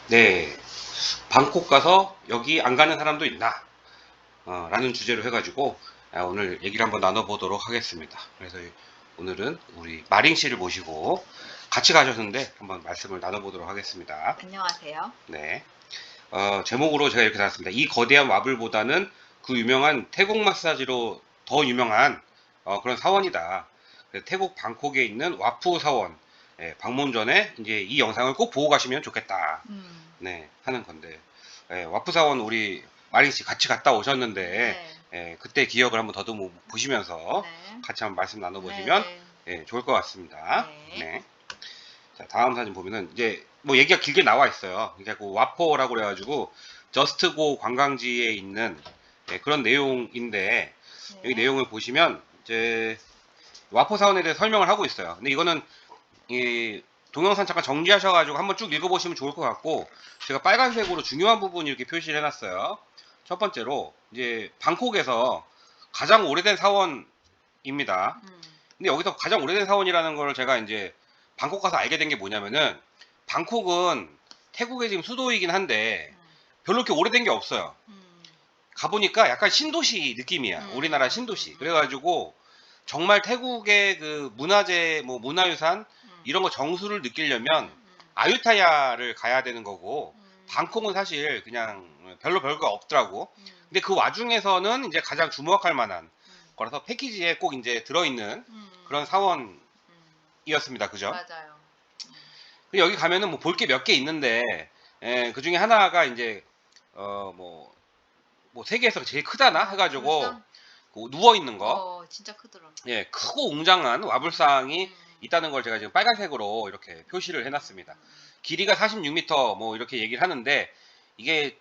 네, 방콕 가서 여기 안 가는 사람도 있나? 라는 주제로 해가지고 오늘 얘기를 한번 나눠보도록 하겠습니다. 그래서 오늘은 우리 마링 씨를 모시고 같이 가셨는데 한번 말씀을 나눠보도록 하겠습니다. 안녕하세요. 네, 제목으로 제가 이렇게 달았습니다. 이 거대한 와불보다는 그 유명한 태국 마사지로 더 유명한 그런 사원이다. 그래서 태국 방콕에 있는 와프 사원 방문 전에 이제 이 영상을 꼭 보고 가시면 좋겠다. 음, 네, 하는 건데, 와프사원 우리 마린 씨 같이 갔다 오셨는데, 네, 그때 기억을 한번 더듬어 보시면서 네, 같이 한번 말씀 네, 나눠보시면 네, 좋을 것 같습니다. 네, 네. 자, 다음 사진 보면은 이제 뭐 얘기가 길게 나와 있어요. 그러니까 그 와포라고 그래가지고 저스트고 관광지에 있는 그런 내용인데 여기 네, 내용을 보시면 이제 와포 사원에 대해 설명을 하고 있어요. 근데 이거는 이 동영상 잠깐 정지하셔가지고 한번 쭉 읽어보시면 좋을 것 같고 제가 빨간색으로 중요한 부분 이렇게 표시를 해놨어요. 첫 번째로 이제 방콕에서 가장 오래된 사원입니다. 음, 근데 여기서 가장 오래된 사원이라는 걸 제가 이제 방콕 가서 알게 된 게 뭐냐면은 방콕은 태국의 지금 수도이긴 한데 음, 별로 이렇게 오래된 게 없어요. 음, 가보니까 약간 신도시 느낌이야. 우리나라 신도시. 그래가지고 정말 태국의 그 문화재, 뭐 문화유산 이런 거 정수를 느끼려면 아유타야를 가야 되는 거고 방콕은 사실 그냥 별로 별거 없더라고. 근데 그 와중에서는 이제 가장 주목할 만한 거라서 패키지에 꼭 이제 들어있는 그런 사원이었습니다. 그죠? 맞아요. 근데 여기 가면은 뭐 볼 게 몇 개 있는데 그 중에 하나가 이제 뭐 세계에서 제일 크다나 해가지고 불상? 그 누워 있는 거, 진짜 크더라. 크고 웅장한 와불상이 음, 있다는 걸 제가 지금 빨간색으로 이렇게 표시를 해놨습니다. 길이가 46m 뭐 이렇게 얘기를 하는데 이게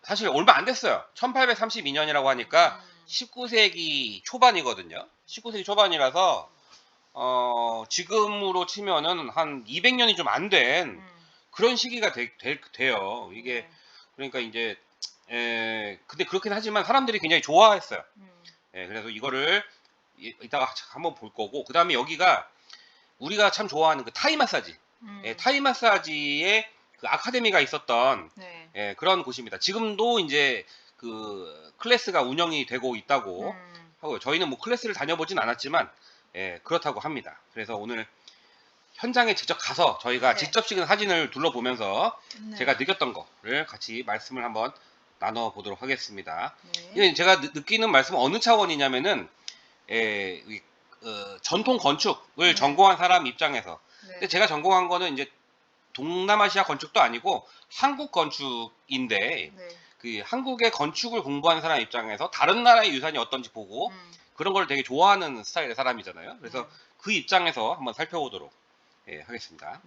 사실 얼마 안 됐어요. 1832년이라고 하니까 19세기 초반이거든요. 19세기 초반이라서 지금으로 치면은 한 200년이 좀 안 된 그런 시기가 돼요. 이게 네, 그러니까 이제 근데 그렇긴 하지만 사람들이 굉장히 좋아했어요. 그래서 이거를 이따가 한번 볼 거고 그 다음에 여기가 우리가 참 좋아하는 그 타이 마사지 타이 마사지의 그 아카데미가 있었던 네, 그런 곳입니다. 지금도 이제 그 클래스가 운영이 되고 있다고 하고요. 저희는 뭐 클래스를 다녀보진 않았지만 그렇다고 합니다. 그래서 오늘 현장에 직접 가서 저희가 네, 직접 찍은 사진을 둘러보면서 네, 제가 느꼈던 거를 같이 말씀을 한번 나눠보도록 하겠습니다. 네, 이게 제가 느끼는 말씀은 어느 차원이냐면은 전통 건축을 네, 전공한 사람 입장에서 근데 네, 제가 전공한 거는 이제 동남아시아 건축도 아니고 한국 건축인데 네, 그 한국의 건축을 공부하는 사람 입장에서 다른 나라의 유산이 어떤지 보고 그런 걸 되게 좋아하는 스타일의 사람이잖아요. 그래서 네, 그 입장에서 한번 살펴보도록 하겠습니다.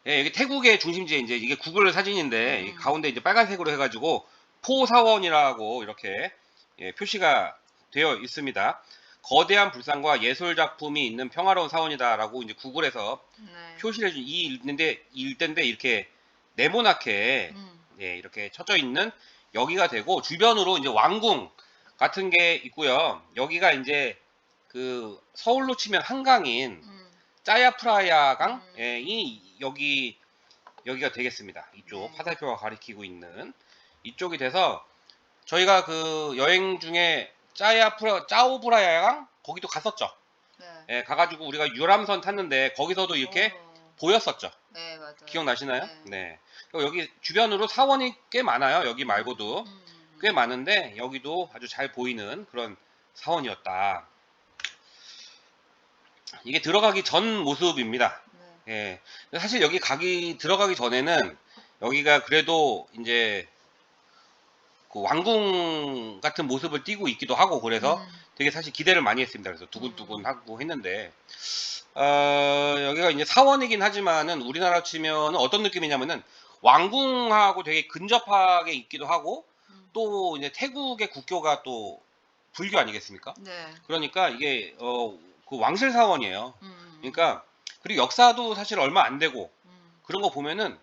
네, 여기 태국의 중심지에 이제 이게 구글 사진인데 이 음, 가운데 이제 빨간색으로 해가지고 포사원이라고 이렇게 표시가 되어 있습니다. 거대한 불상과 예술 작품이 있는 평화로운 사원이다라고 이제 구글에서 네, 표시를 해준 이 일대인데 이렇게 네모나게 음, 이렇게 쳐져 있는 여기가 되고 주변으로 이제 왕궁 같은 게 있고요. 여기가 이제 그 서울로 치면 한강인 음, 짜야프라야강이 여기가 되겠습니다. 이쪽 네, 화살표가 가리키고 있는 이쪽이 돼서 저희가 그 여행 중에 짜오브라야강 거기도 갔었죠. 네, 가가지고 우리가 유람선 탔는데 거기서도 이렇게 보였었죠. 네, 맞아요. 기억나시나요? 네, 네. 그리고 여기 주변으로 사원이 꽤 많아요. 여기 말고도 꽤 많은데 여기도 아주 잘 보이는 그런 사원이었다. 이게 들어가기 전 모습입니다. 네, 예. 사실 여기 들어가기 전에는 여기가 그래도 이제 그 왕궁 같은 모습을 띠고 있기도 하고 그래서 되게 사실 기대를 많이 했습니다. 그래서 두근두근 하고 했는데, 여기가 이제 사원이긴 하지만은 우리나라 치면 어떤 느낌이냐면은 왕궁하고 되게 근접하게 있기도 하고 또 이제 태국의 국교가 또 불교 아니겠습니까? 네, 그러니까 이게 그 왕실 사원이에요. 음, 그러니까 그리고 역사도 사실 얼마 안 되고 음, 그런 거 보면은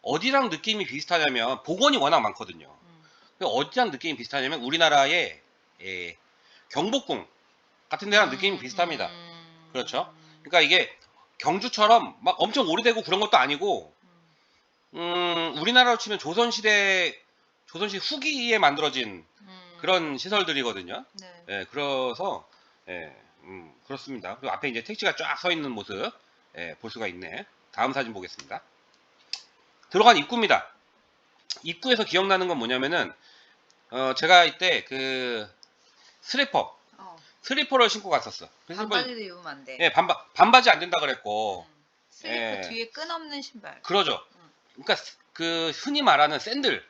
어디랑 느낌이 비슷하냐면 복원이 워낙 많거든요. 음, 어디랑 느낌이 비슷하냐면 우리나라의 예, 경복궁 같은 데랑 느낌이 비슷합니다. 그렇죠? 그러니까 이게 경주처럼 막 엄청 오래되고 그런 것도 아니고 우리나라로 치면 조선시대 후기에 만들어진 그런 시설들이거든요. 네. 예, 그래서 예, 그렇습니다. 그리고 앞에 이제 택시가 쫙 서 있는 모습 예, 볼 수가 있네. 다음 사진 보겠습니다. 들어간 입구입니다. 입구에서 기억나는 건 뭐냐면은 제가 이때 그 슬리퍼를 신고 갔었어. 그 반바지도 입으면 안 돼. 예, 반바지 안 된다 그랬고 슬리퍼 예. 뒤에 끈 없는 신발. 그러죠. 그러니까 그 흔히 말하는 샌들은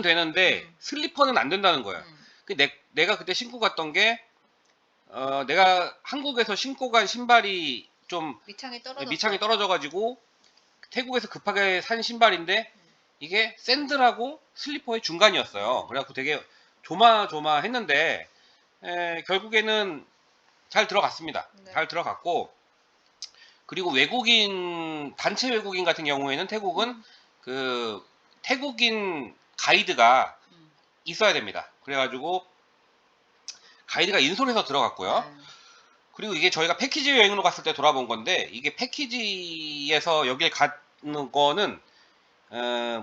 되는데 슬리퍼는 안 된다는 거야. 내가 그때 신고 갔던 게 내가 한국에서 신고 간 신발이 좀 밑창이 떨어져가지고 태국에서 급하게 산 신발인데 이게 샌들하고 슬리퍼의 중간이었어요. 그래갖고 되게 조마조마했는데 결국에는 잘 들어갔습니다. 네. 잘 들어갔고 그리고 단체 외국인 같은 경우에는 태국은 그 태국인 가이드가 있어야 됩니다. 그래가지고 가이드가 인솔해서 들어갔고요. 네. 그리고 이게 저희가 패키지 여행으로 갔을 때 돌아본 건데 이게 패키지에서 여길 가는 거는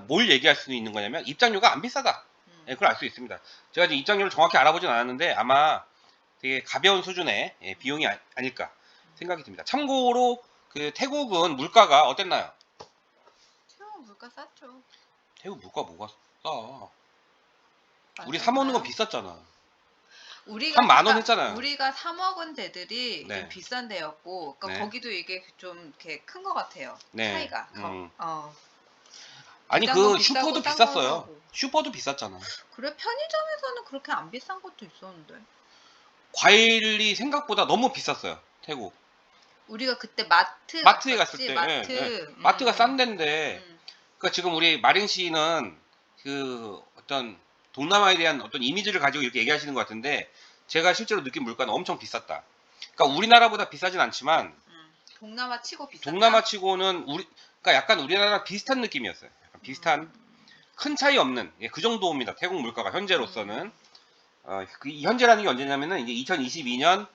뭘 얘기할 수 있는 거냐면 입장료가 안 비싸다. 예, 그걸 알 수 있습니다. 제가 지금 입장료를 정확히 알아보진 않았는데 아마 되게 가벼운 수준의 비용이 아닐까 생각이 듭니다. 참고로 그 태국은 물가가 어땠나요? 태국 물가 쌌죠. 태국 물가 뭐가 싸? 우리 안 사 먹는 거 쌌나요? 비쌌잖아. 우리가 한 10,000원 했잖아요. 우리가 사 먹은 데들이 네. 좀 비싼 데였고, 그러니까 네. 거기도 이게 좀 이렇게 큰 것 같아요. 네. 차이가. 아니 비싼 건 그 비싸고 슈퍼도 싼 건 비쌌어요. 싸고. 슈퍼도 비쌌잖아. 그래 편의점에서는 그렇게 안 비싼 것도 있었는데. 과일이 생각보다 너무 비쌌어요. 태국. 우리가 그때 마트에 갔을 갔었지? 때 마트. 마트가 싼 데인데 음. 그러니까 지금 우리 마린 씨는 그 어떤 동남아에 대한 어떤 이미지를 가지고 이렇게 얘기하시는 것 같은데 제가 실제로 느낀 물가는 엄청 비쌌다. 그러니까 우리나라보다 비싸진 않지만 동남아 치고 비쌌다. 동남아 치고는 그러니까 약간 우리나라랑 비슷한 느낌이었어요. 약간 비슷한 큰 차이 없는 그 정도입니다. 태국 물가가 현재로서는 이 현재라는 게 언제냐면은 이제 2022년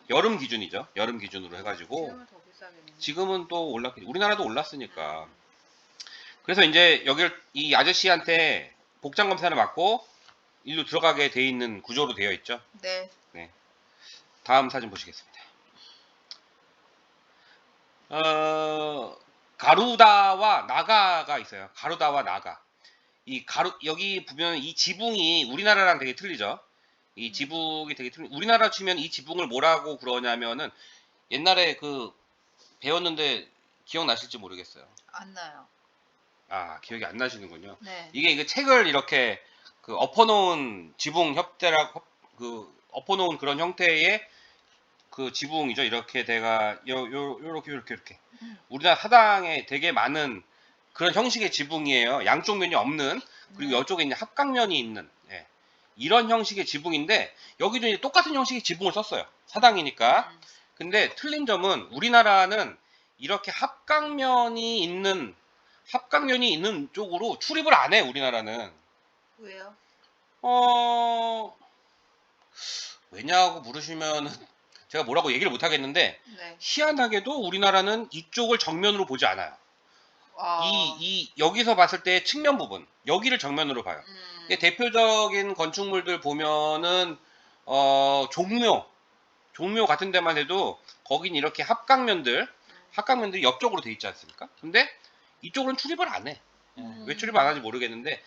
여름 기준이죠. 여름 기준으로 해가지고 지금은 더 비싸겠네. 지금은 또 올랐겠지. 우리나라도 올랐으니까. 그래서 이제 여기를 이 아저씨한테 복장 검사를 받고 일로 들어가게 돼 있는 구조로 되어 있죠. 네. 다음 사진 보시겠습니다. 가루다와 나가가 있어요. 가루다와 나가. 여기 보면 이 지붕이 우리나라랑 되게 틀리죠. 이 지붕이 되게 우리나라 치면 이 지붕을 뭐라고 그러냐면은 옛날에 그 배웠는데 기억나실지 모르겠어요. 안 나요. 아, 기억이 안 나시는군요. 네. 이게 책을 이렇게 그 엎어놓은 지붕 협대라고 엎어놓은 그런 형태의 그 지붕이죠. 이렇게 요렇게. 우리나라 사당에 되게 많은 그런 형식의 지붕이에요. 양쪽 면이 없는, 그리고 이쪽에 이제 합각면이 있는, 이런 형식의 지붕인데, 여기도 이제 똑같은 형식의 지붕을 썼어요. 사당이니까. 근데 틀린 점은 우리나라는 이렇게 합각면이 있는 쪽으로 출입을 안 해, 우리나라는. 왜요? 왜냐고 물으시면 제가 뭐라고 얘기를 못 하겠는데, 네. 희한하게도 우리나라는 이쪽을 정면으로 보지 않아요. 아. 여기서 봤을 때 측면 부분, 여기를 정면으로 봐요. 대표적인 건축물들 보면은, 종묘 같은 데만 해도, 거긴 이렇게 합각면들이 옆쪽으로 돼 있지 않습니까? 근데 이쪽으로는 출입을 안 해. 왜 출입을 안 하는지 모르겠는데,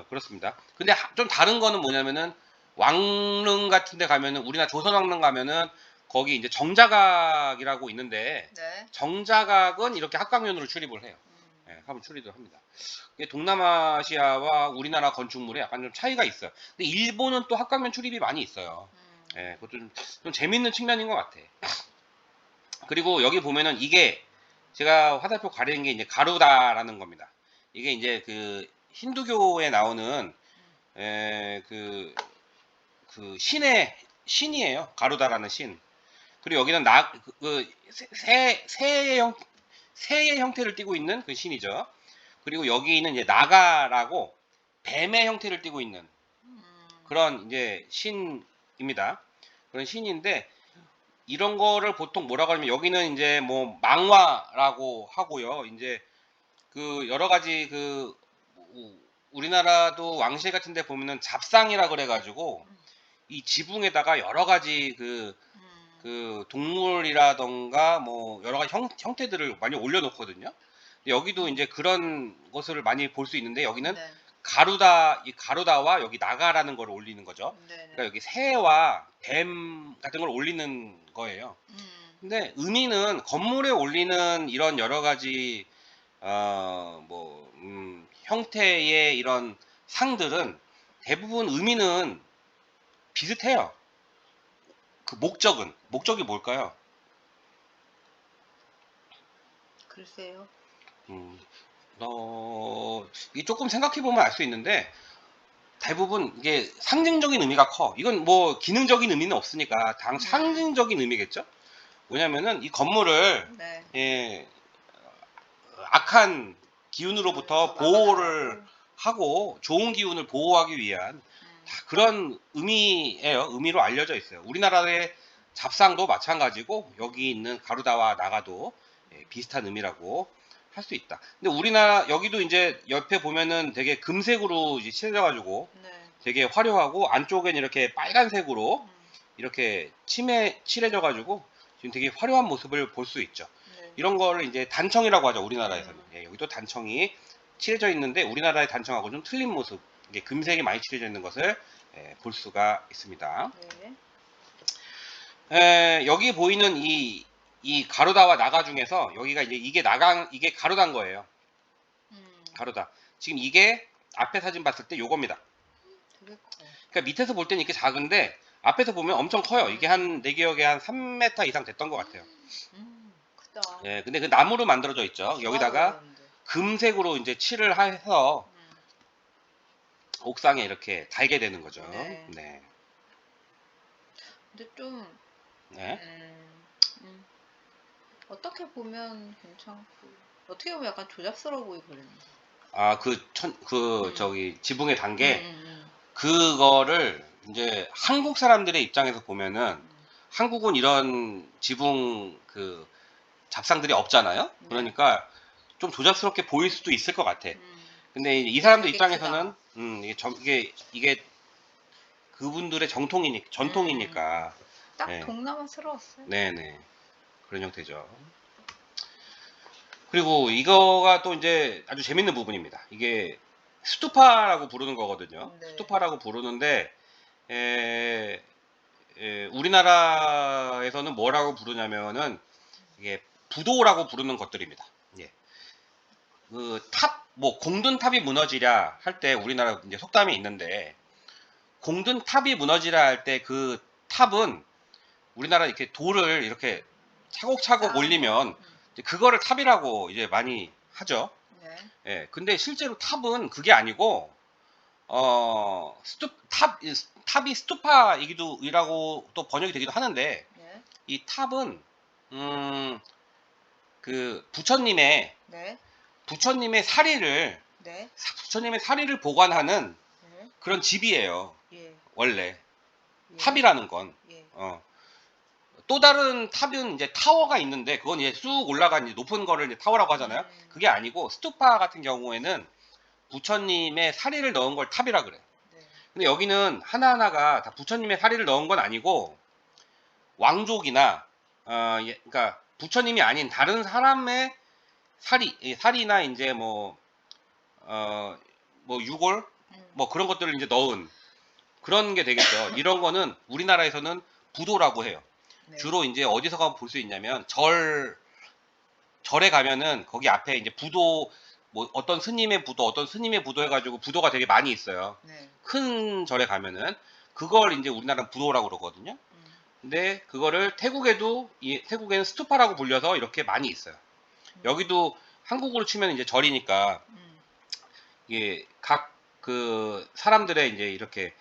그렇습니다. 근데 좀 다른 거는 뭐냐면은, 왕릉 같은 데 가면은, 우리나라 조선왕릉 가면은, 거기 이제 정자각이라고 있는데, 네. 정자각은 이렇게 합각면으로 출입을 해요. 한번 출입을 합니다. 동남아시아와 우리나라 건축물에 약간 좀 차이가 있어요. 근데 일본은 또 합각면 출입이 많이 있어요. 그것도 좀 재밌는 측면인 것 같아. 그리고 여기 보면은 이게 제가 화살표 가리는 게 이제 가루다라는 겁니다. 이게 이제 그 힌두교에 나오는 그 신이에요. 가루다라는 신. 그리고 여기는 새의 형태를 띠고 있는 그 신이죠. 그리고 여기는 이제 나가라고 뱀의 형태를 띠고 있는 그런 이제 신입니다. 그런 신인데 이런 거를 보통 뭐라고 하냐면 여기는 이제 뭐 망화라고 하고요. 이제 그 여러 가지 우리나라도 왕실 같은 데 보면은 잡상이라 그래가지고 이 지붕에다가 여러 가지 그 동물이라던가 뭐 여러 가지 형태들을 많이 올려놓거든요. 근데 여기도 이제 그런 것을 많이 볼 수 있는데 여기는 네. 이 가루다와 여기 나가라는 걸 올리는 거죠. 네네. 그러니까 여기 새와 뱀 같은 걸 올리는 거예요. 근데 의미는 건물에 올리는 이런 여러 가지 형태의 이런 상들은 대부분 의미는 비슷해요. 그 목적이 뭘까요? 글쎄요. 음, 이게 조금 생각해 보면 알 수 있는데 대부분 이게 상징적인 의미가 커. 이건 뭐 기능적인 의미는 없으니까 상징적인 의미겠죠? 뭐냐면은 이 건물을 네. 예, 악한 기운으로부터 보호를 하고 좋은 기운을 보호하기 위한 다 그런 의미로 알려져 있어요. 우리나라의 잡상도 마찬가지고 여기 있는 가루다와 나가도 비슷한 의미라고 할 수 있다. 근데 우리나라 여기도 이제 옆에 보면은 되게 금색으로 이제 칠해가지고 네. 되게 화려하고 안쪽엔 이렇게 빨간색으로 이렇게 칠해져가지고 지금 되게 화려한 모습을 볼 수 있죠. 네. 이런 거를 이제 단청이라고 하죠. 우리나라에서는. 예, 여기도 단청이 칠해져 있는데 우리나라의 단청하고 좀 틀린 모습, 이게 금색이 많이 칠해져 있는 것을 볼 수가 있습니다. 네. 여기 보이는 이 가루다와 나가 중에서 여기가 이제 이게 가루다인 거예요. 가루다. 지금 이게 앞에 사진 봤을 때 요겁니다. 되게 커. 그러니까 밑에서 볼 때는 이렇게 작은데 앞에서 보면 엄청 커요. 이게 내 기억에 한 3m 이상 됐던 것 같아요. 크다. 예, 근데 그 나무로 만들어져 있죠. 여기다가 그러는데. 금색으로 이제 칠을 해서 옥상에 이렇게 달게 되는 거죠. 네. 네. 근데 좀 네. 어떻게 보면 괜찮고 어떻게 보면 약간 조잡스러워 보이거든요. 아, 저기 지붕의 단계 음. 그거를 이제 한국 사람들의 입장에서 보면은 한국은 이런 지붕 잡상들이 없잖아요. 네. 그러니까 좀 조잡스럽게 보일 수도 있을 것 같아. 근데 이 사람들 되게 입장에서는 이게 그분들의 전통이니까. 딱 네. 동남아스러웠어요. 네네. 그런 형태죠. 그리고 이거가 또 이제 아주 재밌는 부분입니다. 이게 스투파라고 부르는 거거든요. 네. 스투파라고 부르는데, 우리나라에서는 뭐라고 부르냐면은, 이게 부도라고 부르는 것들입니다. 예. 공든 탑이 무너지랴 할 때 우리나라 이제 속담이 있는데, 공든 탑이 무너지랴 할 때 그 탑은 우리나라 이렇게 돌을 이렇게 차곡차곡 올리면 이제 그거를 탑이라고 이제 많이 하죠. 네. 예. 근데 실제로 탑은 그게 아니고 탑이 스투파이라고 또 번역이 되기도 하는데 네. 이 탑은 부처님의 네. 네. 부처님의 사리를 보관하는 네. 그런 집이에요. 예. 원래 예. 탑이라는 건. 예. 또 다른 탑은 이제 타워가 있는데 그건 이제 쑥 올라간 이제 높은 거를 이제 타워라고 하잖아요. 그게 아니고 스투파 같은 경우에는 부처님의 사리를 넣은 걸 탑이라 그래. 네. 근데 여기는 하나하나가 다 부처님의 사리를 넣은 건 아니고 왕족이나 그러니까 부처님이 아닌 다른 사람의 사리나 이제 유골 뭐 그런 것들을 이제 넣은 그런 게 되겠죠. 이런 거는 우리나라에서는 부도라고 해요. 네. 주로 이제 어디서 가면 볼 수 있냐면 절에 가면은 거기 앞에 이제 부도 뭐 어떤 스님의 부도 해가지고 부도가 되게 많이 있어요. 네. 큰 절에 가면은 그걸 이제 우리나라는 부도라고 그러거든요. 근데 그거를 태국에는 스투파라고 불려서 이렇게 많이 있어요. 여기도 한국으로 치면 이제 절이니까 이게 각 그 사람들의 이제 이렇게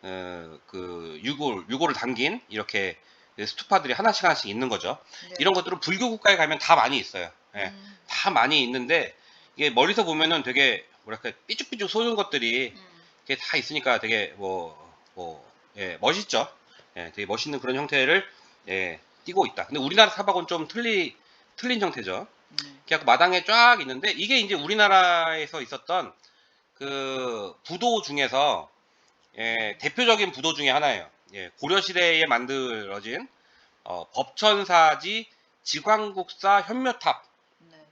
유골을 담긴 이렇게 스투파들이 하나씩 있는 거죠. 네. 이런 것들은 불교 국가에 가면 다 많이 있어요. 예, 다 많이 있는데 이게 멀리서 보면은 되게 뭐랄까 삐죽삐죽 쏘는 것들이 이게 다 있으니까 되게 멋있죠. 예, 되게 멋있는 그런 형태를 띠고 있다. 근데 우리나라 사박은 좀 틀린 형태죠. 이렇게 하고 마당에 쫙 있는데 이게 이제 우리나라에서 있었던 그 부도 중에서 대표적인 부도 중에 하나예요. 고려시대에 만들어진 법천사지 지광국사 현묘탑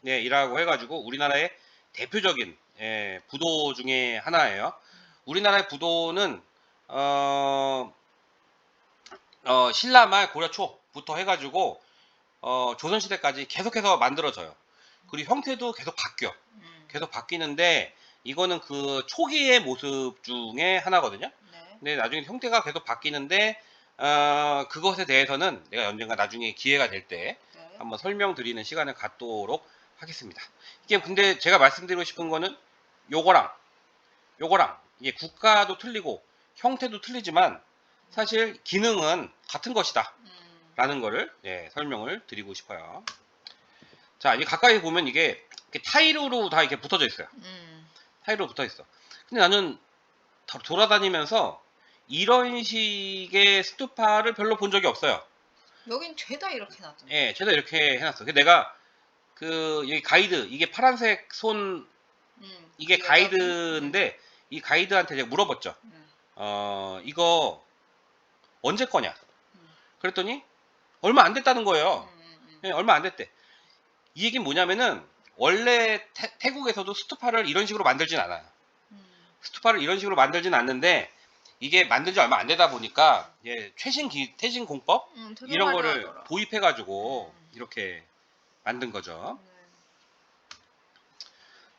이라고 해가지고 우리나라의 대표적인 부도 중에 하나예요. 우리나라의 부도는 신라 말 고려 초부터 해가지고 조선시대까지 계속해서 만들어져요. 그리고 형태도 계속 바뀌어. 계속 바뀌는데 이거는 그 초기의 모습 중에 하나거든요. 근데 나중에 형태가 계속 바뀌는데 그것에 대해서는 내가 언젠가 나중에 기회가 될 때 한번 설명드리는 시간을 갖도록 하겠습니다. 이게 근데 제가 말씀드리고 싶은 거는 요거랑 이게 국가도 틀리고 형태도 틀리지만 사실 기능은 같은 것이다 라는 거를 설명을 드리고 싶어요. 자, 이제 가까이 보면 이게 타일로 다 이렇게 붙어져 있어요. 타일로 붙어 있어. 근데 나는 돌아다니면서 이런 식의 스투파를 별로 본 적이 없어요. 여긴 죄다 이렇게 놨던데. 죄다 이렇게 해놨어. 근데 내가 여기 가이드, 이게 파란색 손, 이게 가이드인데 이 가이드한테 제가 물어봤죠. 이거 언제 거냐? 그랬더니 얼마 안 됐다는 거예요. 얼마 안 됐대. 이 얘기는 뭐냐면은 원래 태국에서도 스투파를 이런 식으로 만들진 않아요. 스투파를 이런 식으로 만들진 않는데 이게 만든 지 얼마 안 되다 보니까 최신 공법 이런 거를 도입해가지고 이렇게 만든 거죠.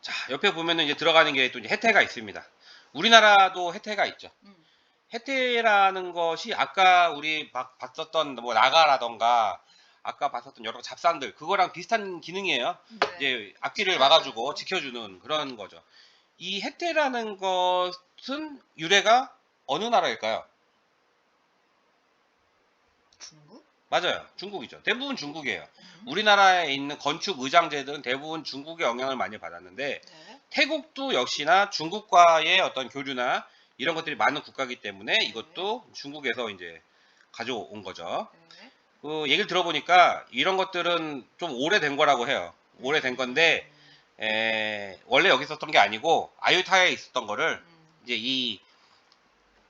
자, 옆에 보면은 이제 들어가는 게 또 해태가 있습니다. 우리나라도 해태가 있죠. 해태라는 것이 아까 우리 봤었던 뭐 나가라던가 아까 봤었던 여러 잡산들 그거랑 비슷한 기능이에요. 이제 앞길을 막아주고 지켜주는 그런 거죠. 이 해태라는 것은 유래가 어느 나라일까요? 중국? 맞아요. 중국이죠. 대부분 중국이에요. 우리나라에 있는 건축 의장재들은 대부분 중국의 영향을 많이 받았는데 태국도 역시나 중국과의 어떤 교류나 이런 것들이 많은 국가이기 때문에 이것도 중국에서 이제 가져온 거죠. 그 얘기를 들어보니까 이런 것들은 좀 오래된 거라고 해요. 오래된 건데 원래 여기 있었던 게 아니고 아유타야에 있었던 거를 이제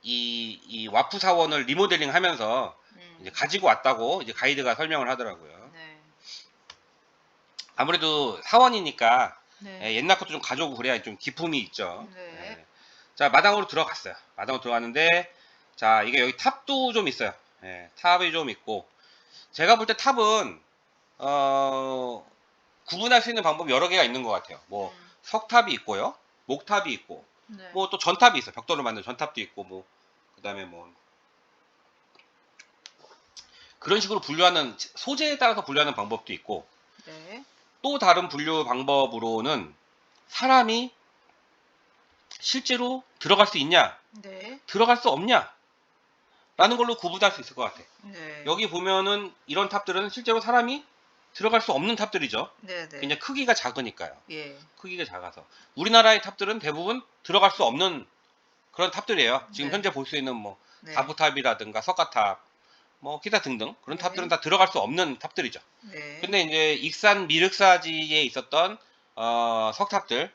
이 와프 사원을 리모델링 하면서 이제 가지고 왔다고 이제 가이드가 설명을 하더라고요. 아무래도 사원이니까 옛날 것도 좀 가져오고 그래야 좀 기품이 있죠. 자, 마당으로 들어갔어요. 마당으로 들어갔는데 자, 이게 여기 탑도 좀 있어요. 탑이 좀 있고 제가 볼 때 탑은 구분할 수 있는 방법이 여러 개가 있는 것 같아요. 뭐 석탑이 있고요, 목탑이 있고, 뭐 또 전탑이 있어요. 벽돌로 만든 전탑도 있고, 뭐 그다음에 뭐 그런 식으로 분류하는 소재에 따라서 분류하는 방법도 있고, 또 다른 분류 방법으로는 사람이 실제로 들어갈 수 있냐, 들어갈 수 없냐 라는 걸로 구분할 수 있을 것 같아. 여기 보면은 이런 탑들은 실제로 사람이 들어갈 수 없는 탑들이죠. 그냥 크기가 작으니까요. 크기가 작아서 우리나라의 탑들은 대부분 들어갈 수 없는 그런 탑들이에요. 지금 현재 볼 수 있는 뭐 다부탑이라든가 석가탑, 뭐 기타 등등 그런 탑들은 다 들어갈 수 없는 탑들이죠. 근데 이제 익산 미륵사지에 있었던 석탑들,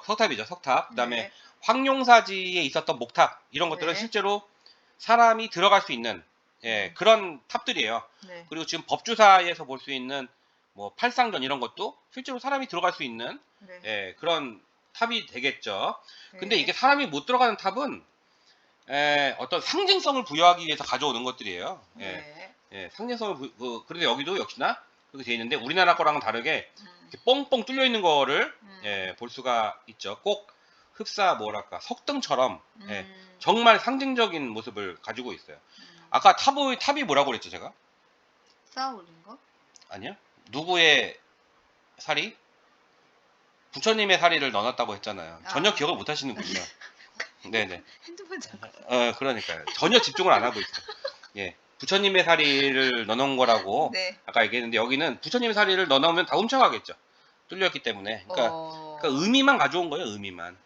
석탑이죠. 석탑. 그다음에 황룡사지에 있었던 목탑 이런 것들은 실제로 사람이 들어갈 수 있는 그런 탑들이에요. 그리고 지금 법주사에서 볼 수 있는 뭐 팔상전 이런 것도 실제로 사람이 들어갈 수 있는 그런 탑이 되겠죠. 근데 이게 사람이 못 들어가는 탑은 어떤 상징성을 부여하기 위해서 가져오는 것들이에요. 상징성을 그런데 여기도 역시나 그렇게 되어 있는데 우리나라 거랑은 다르게 이렇게 뻥뻥 뚫려 있는 거를 볼 수가 있죠. 꼭 흡사 뭐랄까 석등처럼 정말 상징적인 모습을 가지고 있어요. 아까 탑이 뭐라고 그랬죠 제가? 쌓아올린 거? 아니요. 누구의 사리? 부처님의 사리를 넣어놨다고 했잖아요. 전혀 기억을 못 하시는군요. 네네. 핸드폰 잠깐. 그러니까요. 전혀 집중을 안 하고 있어요. 부처님의 사리를 넣어놓은 거라고 아까 얘기했는데 여기는 부처님의 사리를 넣어놓으면 다 훔쳐가겠죠. 뚫렸기 때문에. 그러니까 의미만 가져온 거예요. 의미만.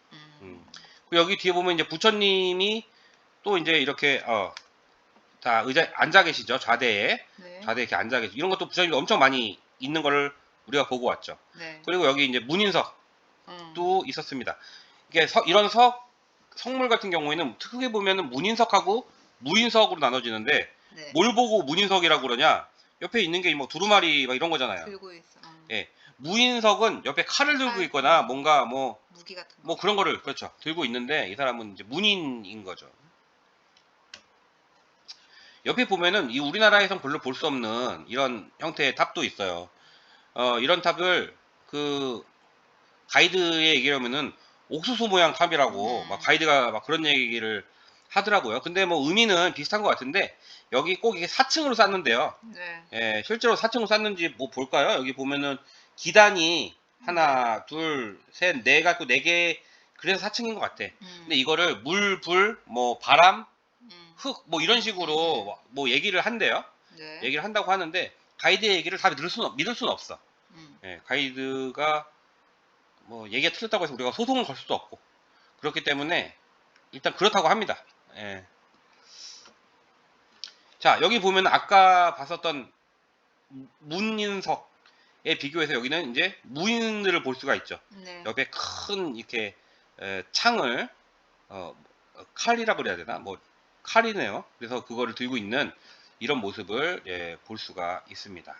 그리고 여기 뒤에 보면 이제 부처님이 또 이제 이렇게 다 의자 앉아 계시죠. 좌대에. 좌대에 이렇게 앉아 계시죠. 이런 것도 부처님이 엄청 많이 있는 거를 우리가 보고 왔죠. 네. 그리고 여기 이제 문인석도 있었습니다. 이게 이런 성물 같은 경우에는 크게 보면은 문인석하고 무인석으로 나눠지는데 네. 뭘 보고 문인석이라고 그러냐? 옆에 있는 게 뭐 두루마리 막 이런 거잖아요. 들고 있어. 예. 무인석은 옆에 칼을 들고 칼, 있거나 뭔가 뭐 무기 같은 거. 그런 거를 그렇죠. 들고 있는데 이 사람은 이제 문인인 거죠. 옆에 보면은 이 우리나라에선 별로 볼 수 없는 이런 형태의 탑도 있어요. 이런 탑을 그 가이드에 얘기하면은 옥수수 모양 탑이라고 막 가이드가 막 그런 얘기를 하더라고요. 근데 뭐 의미는 비슷한 것 같은데 여기 꼭 이게 4층으로 쌓는데요. 네. 예, 실제로 4층으로 쌓는지 뭐 볼까요? 여기 보면은 기단이 하나, 둘, 셋, 네 갖고 4개 그래서 4층인 것 같아. 근데 이거를 물, 불, 뭐 바람, 흙, 뭐 이런 식으로 뭐 얘기를 한대요. 네. 얘기를 한다고 하는데 가이드의 얘기를 다 믿을 수는 없어. 예, 가이드가 뭐 얘기가 틀렸다고 해서 우리가 소송을 걸 수도 없고 그렇기 때문에 일단 그렇다고 합니다. 예. 자, 여기 보면 아까 봤었던 문인석에 비교해서 여기는 이제 무인들을 볼 수가 있죠. 네. 옆에 큰 이렇게 창을 칼이라 그래야 되나? 뭐 칼이네요. 그래서 그거를 들고 있는 이런 모습을 볼 수가 있습니다.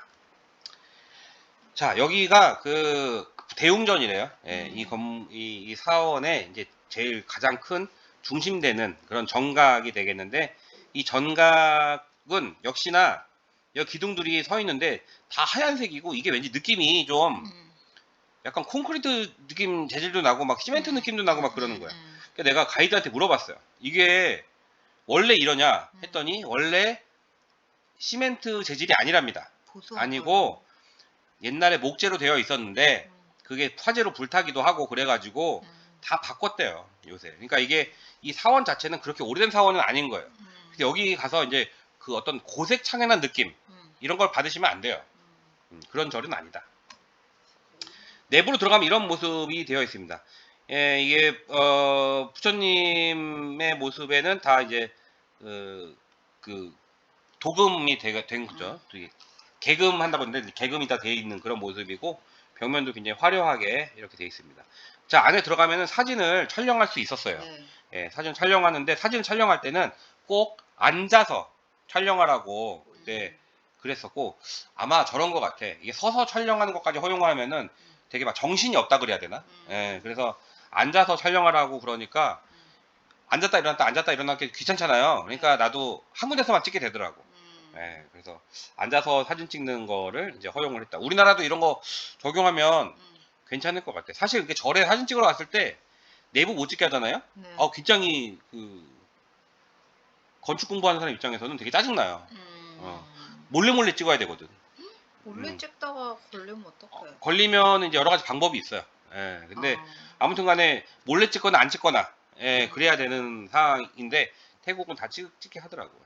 자, 여기가 그 대웅전이래요. 예, 이 사원의 이제 제일 가장 큰 중심되는 그런 정각이 되겠는데 이 정각은 역시나 여기 기둥들이 서 있는데 다 하얀색이고 이게 왠지 느낌이 좀 약간 콘크리트 느낌 재질도 나고 막 시멘트 느낌도 나고 막 그러는 거야. 그러니까 내가 가이드한테 물어봤어요. 이게 원래 이러냐 했더니 원래 시멘트 재질이 아니랍니다. 아니고 옛날에 목재로 되어 있었는데 그게 화재로 불타기도 하고 그래가지고 다 바꿨대요 요새. 그러니까 이게 이 사원 자체는 그렇게 오래된 사원은 아닌 거예요. 그래서 여기 가서 이제 그 어떤 고색 창연한 느낌 이런 걸 받으시면 안 돼요. 그런 절은 아니다. 내부로 들어가면 이런 모습이 되어 있습니다. 예, 이게 부처님의 모습에는 다 이제 그 도금이 된 거죠. 개금 한다고 했는데 개금이 다 되어 있는 그런 모습이고 벽면도 굉장히 화려하게 이렇게 되어 있습니다. 자, 안에 들어가면은 사진을 촬영할 수 있었어요. 예, 사진 촬영하는데 사진 촬영할 때는 꼭 앉아서 촬영하라고 그때 그랬었고 아마 저런 것 같아. 이게 서서 촬영하는 것까지 허용하면은 되게 막 정신이 없다 그래야 되나? 예, 그래서 앉아서 촬영하라고 그러니까 앉았다 일어났다 앉았다 일어나기 귀찮잖아요. 그러니까 나도 한 군데서만 찍게 되더라고. 예, 그래서 앉아서 사진 찍는 거를 이제 허용을 했다. 우리나라도 이런 거 적용하면 괜찮을 것 같아. 사실 이렇게 절에 사진 찍으러 갔을 때 내부 못 찍게 하잖아요. 네. 굉장히 그 건축 공부하는 사람 입장에서는 되게 짜증나요. 몰래 몰래 찍어야 되거든. 몰래 찍다가 걸리면 어떡해? 걸리면 이제 여러 가지 방법이 있어요. 예, 근데 아무튼 간에 몰래 찍거나 안 찍거나 예, 그래야 되는 상황인데 태국은 다 찍게 하더라고요.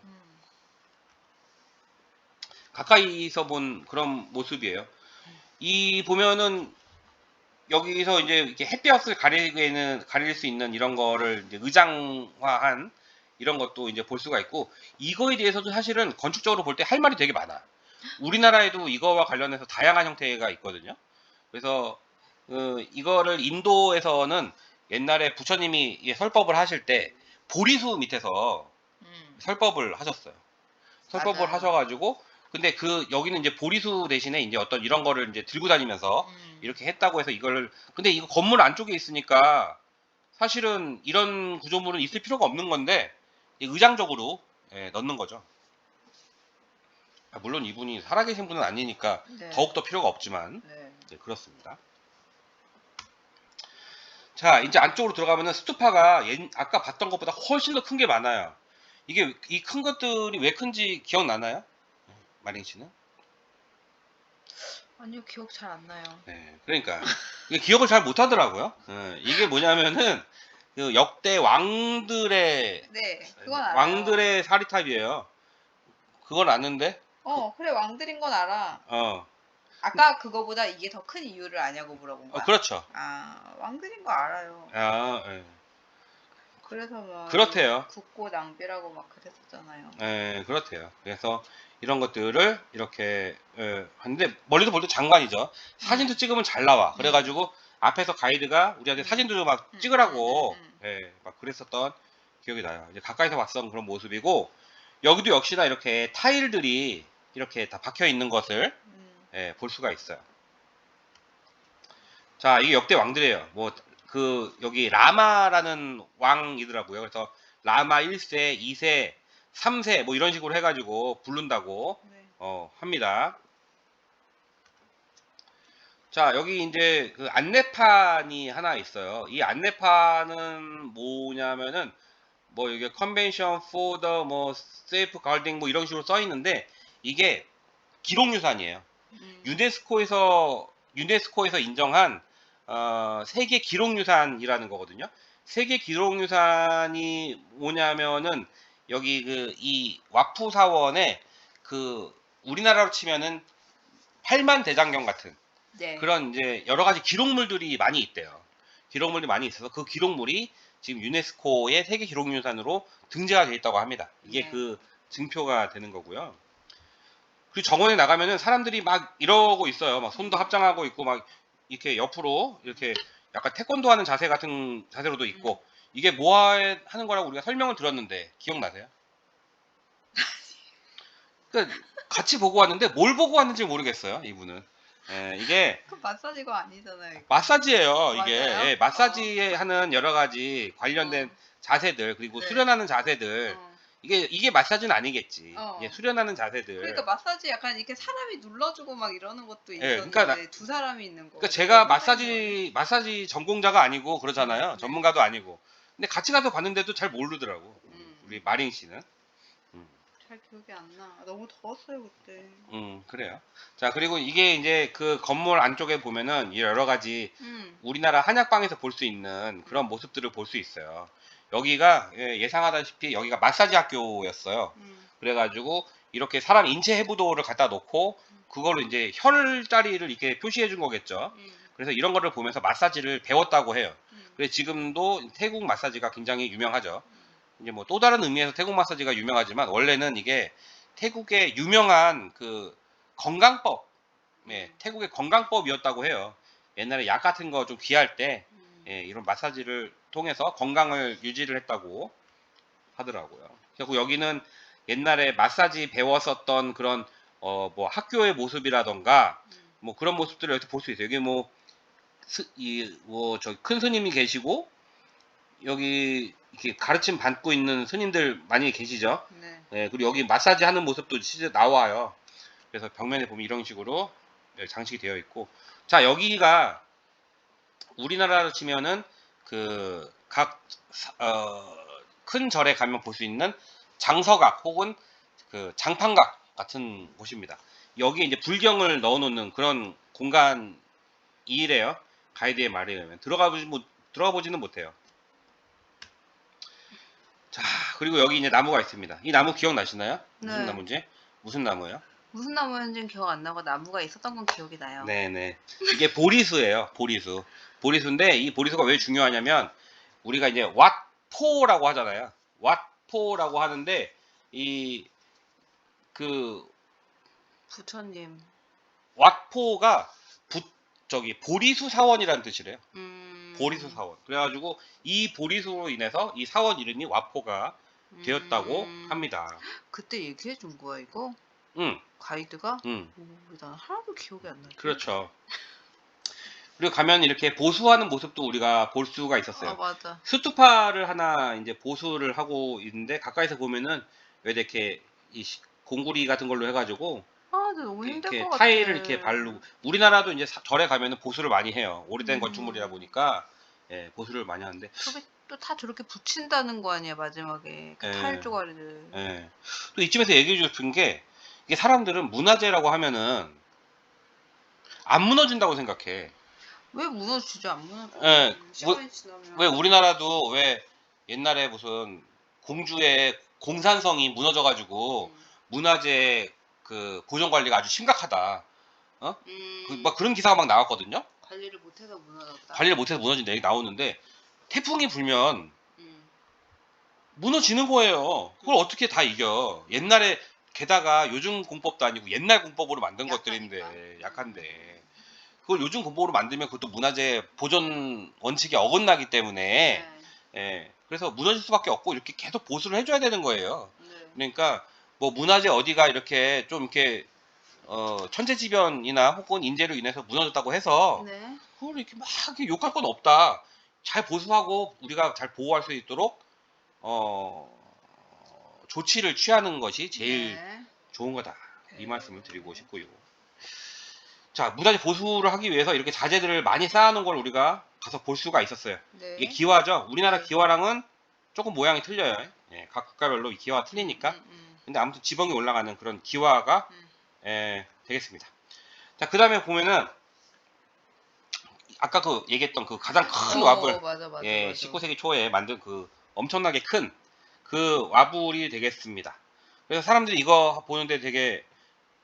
가까이서 본 그런 모습이에요. 이 보면은 여기서 이제 이렇게 햇볕을 가릴 수 있는 이런 거를 이제 의장화한 이런 것도 이제 볼 수가 있고 이거에 대해서도 사실은 건축적으로 볼 때 할 말이 되게 많아. 우리나라에도 이거와 관련해서 다양한 형태가 있거든요. 그래서 이거를 인도에서는 옛날에 부처님이 설법을 하실 때 보리수 밑에서 설법을 하셨어요. 설법을 맞아요. 하셔가지고 근데 여기는 이제 보리수 대신에 이제 어떤 이런 거를 이제 들고 다니면서 이렇게 했다고 해서 이걸 근데 이거 건물 안쪽에 있으니까 사실은 이런 구조물은 있을 필요가 없는 건데 의장적으로 넣는 거죠. 물론 이분이 살아계신 분은 아니니까 네. 더욱더 필요가 없지만 네. 그렇습니다. 자, 이제 안쪽으로 들어가면은 스투파가 아까 봤던 것보다 훨씬 더 큰 게 많아요. 이게 이 큰 것들이 왜 큰지 기억나나요? 마린 씨는? 아니요, 기억 잘 안 나요. 네, 그러니까 이게 기억을 잘 못하더라고요. 이게 뭐냐면은 그 역대 왕들의 네, 그건 알아요. 왕들의 사리탑이에요. 그건 아는데 그래, 왕들인 건 알아. 어 아까 그거보다 이게 더 큰 이유를 아냐고 물어본 거야. 그렇죠. 왕들인 거 알아요. 예. 그래서 막 그렇대요. 국고 낭비라고 막 그랬었잖아요. 예, 그렇대요. 그래서 이런 것들을 이렇게 하는데 멀리서 볼 때 장관이죠. 사진도 찍으면 잘 나와. 그래가지고 앞에서 가이드가 우리한테 사진도 막 찍으라고 막 그랬었던 기억이 나요. 이제 가까이서 봤던 그런 모습이고 여기도 역시나 이렇게 타일들이 이렇게 다 박혀 있는 것을 볼 수가 있어요. 자, 이게 역대 왕들이에요. 뭐 여기 라마라는 왕이더라고요. 그래서 라마 1세, 2세, 3세 뭐 이런 식으로 해가지고 부른다고 합니다. 자, 여기 이제 그 안내판이 하나 있어요. 이 안내판은 뭐냐면은 뭐 이게 Convention for the 뭐 Safeguarding 뭐 이런 식으로 써 있는데 이게 기록유산이에요. 유네스코에서 인정한 세계 기록유산이라는 거거든요. 세계 기록유산이 뭐냐면은 여기 이 와푸 사원에 우리나라로 치면은 8만 대장경 같은 그런 이제 여러 가지 기록물들이 많이 있대요. 기록물이 많이 있어서 그 기록물이 지금 유네스코의 세계 기록유산으로 등재가 되어 있다고 합니다. 이게 그 증표가 되는 거고요. 그리고 정원에 나가면은 사람들이 막 이러고 있어요. 막 손도 합장하고 있고 막 이렇게 옆으로 이렇게 약간 태권도 하는 자세 같은 자세로도 있고 이게 뭐 하는 거라고 우리가 설명을 들었는데 기억나세요? 그러니까 같이 보고 왔는데 뭘 보고 왔는지 모르겠어요. 이분은. 이게 그 마사지가 아니잖아요. 마사지예요. 이게 맞아요? 마사지에 하는 여러 가지 관련된 자세들 그리고 수련하는 자세들 이게 마사지는 아니겠지. 수련하는 자세들. 그러니까 마사지 약간 이렇게 사람이 눌러주고 막 이러는 것도 있었는데 그러니까 두 사람이 있는 거. 그러니까 제가 마사지 전공자가 아니고 그러잖아요. 전문가도 아니고. 근데 같이 가서 봤는데도 잘 모르더라고. 우리 마린 씨는. 잘 기억이 안 나. 너무 더웠어요 그때. 그래요. 자, 그리고 이게 이제 그 건물 안쪽에 보면은 여러 가지 우리나라 한약방에서 볼 수 있는 그런 모습들을 볼 수 있어요. 여기가 예상하다시피 여기가 마사지 학교였어요. 그래가지고 이렇게 사람 인체 해부도를 갖다 놓고 그걸로 이제 혈자리를 이렇게 표시해 준 거겠죠. 그래서 이런 거를 보면서 마사지를 배웠다고 해요. 그래서 지금도 태국 마사지가 굉장히 유명하죠. 이제 뭐 또 다른 의미에서 태국 마사지가 유명하지만 원래는 이게 태국의 유명한 그 건강법, 태국의 건강법이었다고 해요. 옛날에 약 같은 거 좀 귀할 때 이런 마사지를 통해서 건강을 유지를 했다고 하더라고요. 그리고 여기는 옛날에 마사지 배웠었던 그런 뭐 학교의 모습이라던가 뭐 그런 모습들을 여기서 볼 수 있어요. 여기 뭐 저기 큰 스님이 계시고 여기 이렇게 가르침 받고 있는 스님들 많이 계시죠. 그리고 여기 마사지 하는 모습도 실제 나와요. 그래서 벽면에 보면 이런 식으로 장식이 되어 있고, 자 여기가 우리나라로 치면은 그 각 큰 절에 가면 볼 수 있는 장서각 혹은 그 장판각 같은 곳입니다. 여기에 이제 불경을 넣어놓는 그런 공간이래요. 가이드의 말에 의하면 들어가 보지는 못해요. 자, 그리고 여기 이제 나무가 있습니다. 이 나무 기억나시나요? 무슨 나무인지? 무슨 나무예요? 무슨 나무였는지는 기억 안 나고 나무가 있었던 건 기억이 나요. 네네. 이게 보리수예요. 보리수. 보리수인데 이 보리수가 왜 중요하냐면 우리가 이제 왓포라고 하잖아요. 왓포라고 하는데 부처님. 왓포가 저기 보리수 사원이라는 뜻이래요. 보리수 사원. 그래가지고 이 보리수로 인해서 이 사원 이름이 와포가 되었다고 합니다. 그때 얘기해 준 거야 이거? 응. 가이드가? 응. 난 하나도 기억이 안 나. 그렇죠. 그리고 가면 이렇게 보수하는 모습도 우리가 볼 수가 있었어요. 맞아. 스투파를 하나 이제 보수를 하고 있는데 가까이서 보면은 왜 이렇게 공구리 같은 걸로 해가지고 너무 힘들 이렇게 것 같아. 타일을 이렇게 바르고 우리나라도 이제 절에 가면은 보수를 많이 해요. 오래된 건축물이다 보니까 보수를 많이 하는데 저게 또 다 저렇게 붙인다는 거 아니야 마지막에 그 타일 조가리를. 또 이쯤에서 얘기해 주고 싶은 게 이게 사람들은 문화재라고 하면은 안 무너진다고 생각해. 왜 무너지지 안 무너져? 시간이 지나면. 왜 우리나라도 왜 옛날에 무슨 공주의 공산성이 무너져가지고 문화재 그 보존 관리가 아주 심각하다. 막 그런 기사가 막 나왔거든요. 관리를 못해서 무너졌다. 관리를 못해서 무너진다 얘기 나오는데 태풍이 불면 무너지는 거예요. 그걸 어떻게 다 이겨? 옛날에 게다가 요즘 공법도 아니고 옛날 공법으로 만든 약하니까. 것들인데 약한데 그걸 요즘 공법으로 만들면 그것도 문화재 보존 원칙에 어긋나기 때문에 네. 예, 그래서 무너질 수밖에 없고 이렇게 계속 보수를 해줘야 되는 거예요. 네. 그러니까 뭐 문화재 어디가 이렇게 좀 이렇게 천재지변이나 혹은 인재로 인해서 무너졌다고 해서 네. 그걸 이렇게 막 이렇게 욕할 건 없다. 잘 보수하고 우리가 잘 보호할 수 있도록 조치를 취하는 것이 제일 네. 좋은 거다. 이 말씀을 드리고 싶고요. 자, 무단히 보수를 하기 위해서 이렇게 자재들을 많이 쌓아놓은 걸 우리가 가서 볼 수가 있었어요. 네. 이게 기와죠. 우리나라 네. 기와랑은 조금 모양이 틀려요. 예, 각 국가별로 이 기와가 틀리니까. 근데 아무튼 지붕이 올라가는 그런 기와가 되겠습니다. 자, 그 다음에 보면은 아까 그 얘기했던 그 가장 큰 와불, 맞아, 맞아, 예, 맞아. 19세기 초에 만든 그 엄청나게 큰 그 와불이 되겠습니다. 그래서 사람들이 이거 보는데 되게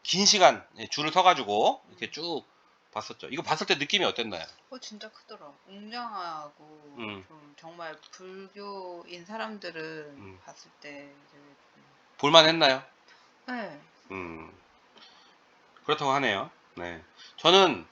긴 시간 줄을 서가지고 이렇게 쭉 봤었죠. 이거 봤을 때 느낌이 어땠나요? 진짜 크더라. 웅장하고 음. 좀 정말 불교인 사람들은 음. 봤을 때 볼만했나요? 네. 그렇다고 하네요. 네. 저는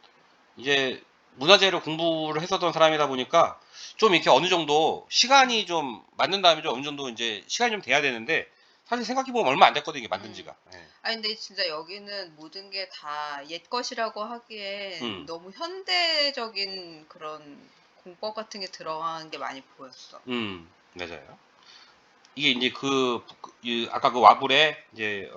이제 문화재를 공부를 했었던 사람이다 보니까 좀 이렇게 어느 정도 시간이 좀 맞는 다음에 좀 어느 정도 이제 시간이 좀 돼야 되는데 사실 생각해보면 얼마 안 됐거든요, 이게 만든 지가. 네. 근데 진짜 여기는 모든 게 다 옛 것이라고 하기엔 음. 너무 현대적인 그런 공법 같은 게 들어간 게 많이 보였어. 맞아요. 이게 이제 아까 그 와불의 이제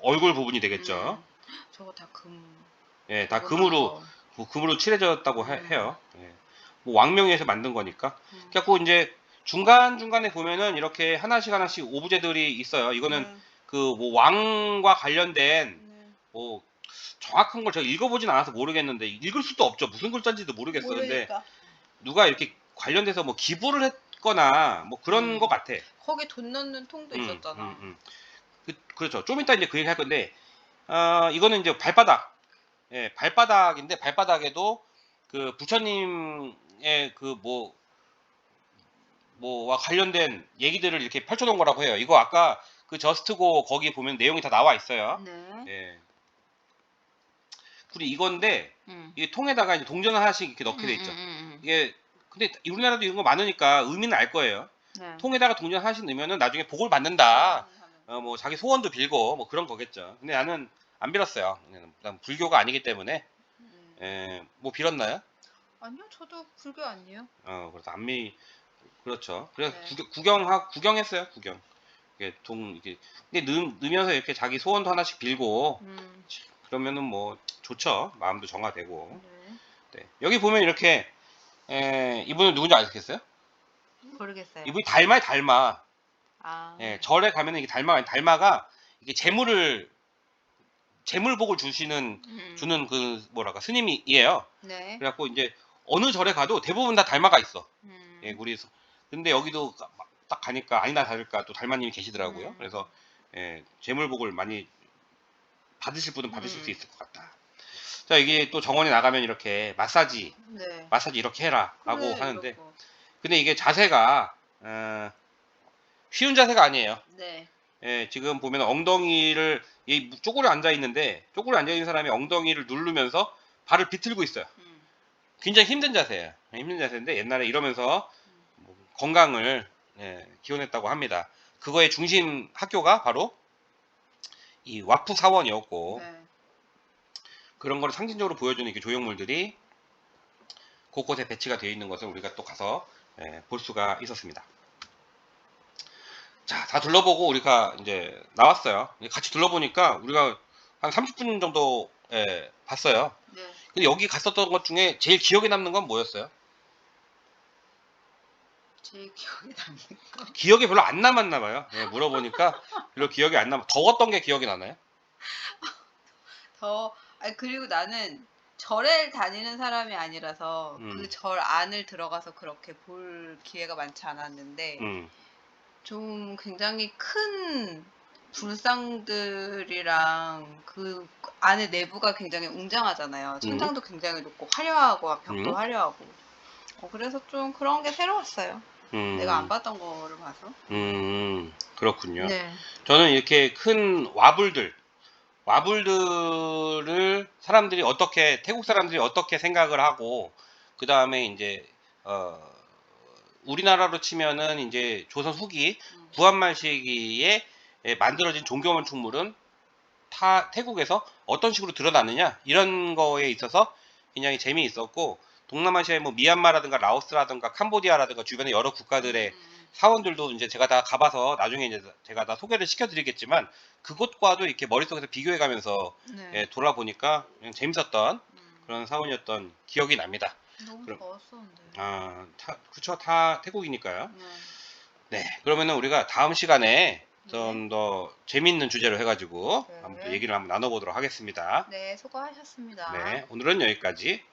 얼굴 부분이 되겠죠. 저거 다 금. 예, 다 노릇노릇한 거. 금으로 칠해졌다고 해요. 예. 뭐 왕명에서 만든 거니까. 음. 그래갖고 이제 중간중간에 보면은 이렇게 하나씩 오브제들이 있어요. 이거는 그 뭐 왕과 관련된 뭐 정확한 걸 제가 읽어보진 않아서 모르겠는데 읽을 수도 없죠. 무슨 글자인지도 모르겠어. 근데 모르니까. 누가 이렇게 관련돼서 뭐 기부를 했거나 뭐 그런 것 같아. 거기 돈 넣는 통도 있었잖아. 그렇죠. 좀 이따 이제 그 얘기 할 건데, 이거는 이제 발바닥. 예, 발바닥인데, 발바닥에도 그 부처님의 그 뭐와 관련된 얘기들을 이렇게 펼쳐놓은 거라고 해요. 이거 아까 그 저스트고 거기 보면 내용이 다 나와 있어요. 네. 예. 그리고 이건데, 음. 이 통에다가 이제 동전 하나씩 이렇게 넣게 돼 있죠. 이게, 근데 우리나라도 이런 거 많으니까 의미는 알 거예요. 네. 통에다가 동전 하나씩 넣으면은 나중에 복을 받는다. 뭐 자기 소원도 빌고 뭐 그런 거겠죠. 근데 나는 안 빌었어요. 난 불교가 아니기 때문에 뭐 빌었나요? 아니요, 저도 불교 아니에요. 그래서 그렇죠. 그래서 네. 구경했어요. 구경. 이게 근데 넣으면서 이렇게 자기 소원도 하나씩 빌고 그러면은 뭐 좋죠. 마음도 정화되고. 네. 네. 여기 보면 이렇게 이분은 누군지 아시겠어요? 모르겠어요. 이분이 달마. 예, 절에 가면은 이게 달마가 이게 재물복을 주는 그 뭐랄까 스님이에요. 네. 그래갖고 이제 어느 절에 가도 대부분 다 달마가 있어. 예, 근데 여기도 딱 가니까 아니나 다를까 또 달마님이 계시더라고요. 그래서 재물복을 많이 받으실 분은 받으실 수 있을 것 같다. 자, 이게 또 정원에 나가면 이렇게 마사지 네. 이렇게 해라 라고 그래, 하는데 이렇고. 근데 이게 자세가 쉬운 자세가 아니에요. 네. 예, 지금 보면 엉덩이를 쪼그려 앉아 있는데 쪼그려 앉아 있는 사람이 엉덩이를 누르면서 발을 비틀고 있어요. 굉장히 힘든 자세예요. 힘든 자세인데 옛날에 이러면서 뭐 건강을 기원했다고 합니다. 그거의 중심 학교가 바로 이 와프 사원이었고 네. 그런 거를 상징적으로 보여주는 이렇게 조형물들이 곳곳에 배치가 되어 있는 것을 우리가 또 가서 볼 수가 있었습니다. 자, 다 둘러보고 우리가 이제 나왔어요. 같이 둘러보니까 우리가 한 30분 정도 봤어요. 네. 근데 여기 갔었던 것 중에 제일 기억에 남는 건 뭐였어요? 제일 기억에 남는 거. 기억이 별로 안 남았나 봐요. 물어보니까 별로 기억이 안 남아. 더웠던 게 기억이 나나요? 그리고 나는 절에 다니는 사람이 아니라서 그 절 안을 들어가서 그렇게 볼 기회가 많지 않았는데 좀 굉장히 큰 불상들이랑 그 안에 내부가 굉장히 웅장하잖아요. 천장도 굉장히 높고 화려하고 벽도 화려하고. 그래서 좀 그런 게 새로웠어요. 내가 안 봤던 거를 봐서. 그렇군요. 네. 저는 이렇게 큰 와불들을 사람들이 어떻게, 태국 사람들이 어떻게 생각을 하고, 그 다음에 이제, 우리나라로 치면은 이제 조선 후기, 구한말 시기에 만들어진 종교건축물은 태국에서 어떤 식으로 드러나느냐, 이런 거에 있어서 굉장히 재미있었고, 동남아시아의 뭐 미얀마라든가 라오스라든가 캄보디아라든가 주변의 여러 국가들의 사원들도 이제 제가 다 가봐서 나중에 이제 제가 다 소개를 시켜드리겠지만, 그것과도 이렇게 머릿속에서 비교해 가면서 네. 돌아보니까 그냥 재밌었던 그런 사원이었던 기억이 납니다. 너무 그럼- 더웠었는데. 그쵸. 다 태국이니까요. 네. 네. 그러면은 우리가 다음 시간에 네. 좀 더 재밌는 주제로 해가지고 네. 한번 또 얘기를 한번 나눠보도록 하겠습니다. 네, 수고하셨습니다. 네. 오늘은 여기까지.